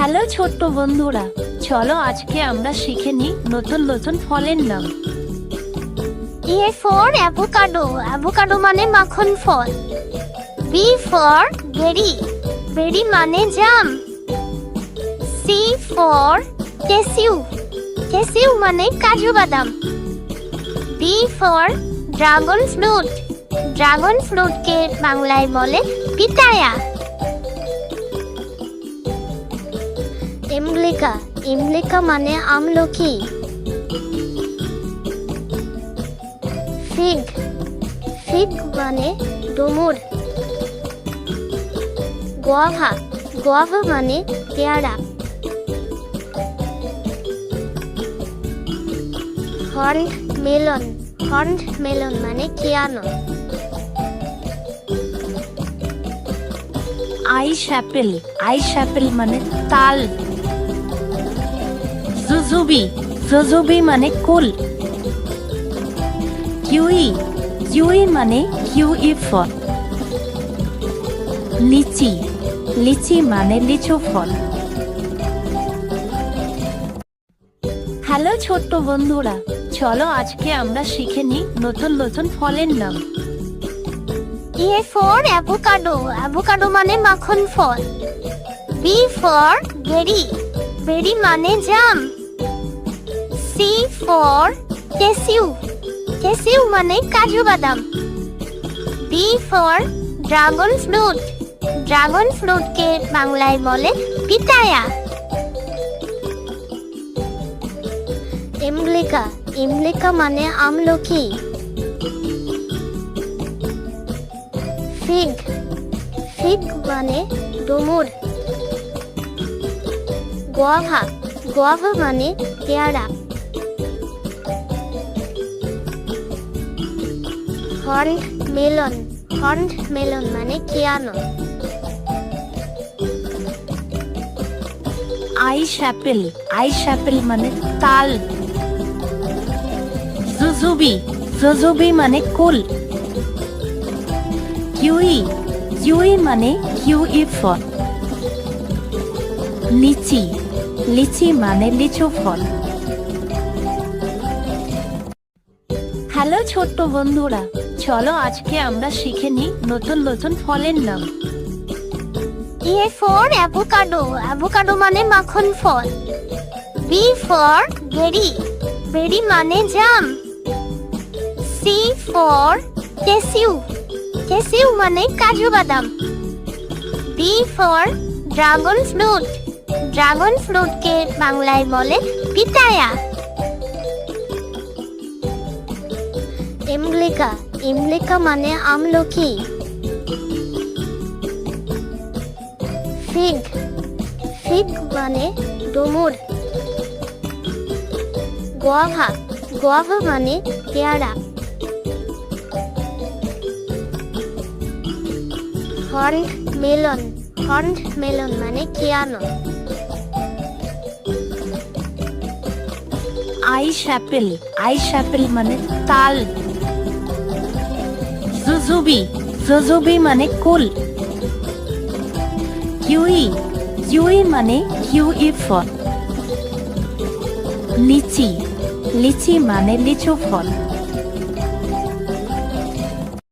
Hello ছোট্ট বন্ধুরা, চলো আজকে আমরা শিখে নিই নতুন নতুন ফলের নাম। A for avocado. Avocado মানে মাখন ফল। B for berry. Berry মানে জাম। C for cashew. Cashew মানে কাজু বাদাম। D for dragon fruit. Dragon fruit কে বাংলায় বলে পিতায়া। এমলিকা. এমলিকা মানে আমলকি। ফিগ. ফিগ মানে ডুমুর। গোয়াভা. গোয়াভা মানে পেয়ারা। Horned melon. হর্নড মেলন মানে কিয়ানো। আইস অ্যাপেল. আইস অ্যাপেল মানে তাল। জুজুবি. জুজুবি মানে কুল। কিউই. কিউই মানে কিউই ফল। লিচি. লিচি মানে লিচু ফল। হ্যালো ছোট্ট বন্ধুরা, চলো আজকে আমরা শিখে নিই নতুন নতুন ফলের নাম। A for avocado. Avocado মানে মাখন ফল। B for berry. Berry মানে জাম। C for cashew. Cashew মানে কাজু বাদাম। D for dragon fruit. Dragon fruit কে বাংলায় বলে পিতায়া। এমলিকা. এমলিকা মানে আমলকি। ফিগ. ফিগ মানে ডুমুর। গোয়াভা. গোয়াভা মানে পেয়ারা। Horned melon. হর্নড মেলন মানে কিয়ানো। আইস অ্যাপেল. আইস অ্যাপেল মানে তাল। জুজুবি. জুজুবি মানে কুল। কিউই. কিউই মানে কিউই ফল। লিচি. লিচি মানে লিচু ফল। হ্যালো ছোট্ট বন্ধুরা, চলো আজকে আমরা শিখে নিই নতুন নতুন ফলের নাম। A for avocado. Avocado মানে মাখন ফল। B for berry. Berry মানে জাম। C for cashew. Cashew মানে কাজু বাদাম। D for dragon fruit. Dragon fruit কে বাংলায় বলে পিতায়া। এমলিকা. এমলিকা মানে আমলকি। ফিগ. ফিগ মানে ডুমুর। গোয়াভা. গোয়াভা মানে পেয়ারা। Horned melon. হর্নড মেলন মানে কিয়ানো। আইস অ্যাপেল. আইস অ্যাপেল মানে তাল। জুজুবি. জুজুবি মানে কুল। কিউই. কিউই মানে কিউই ফল। লিচি. লিচি মানে লিচু ফল।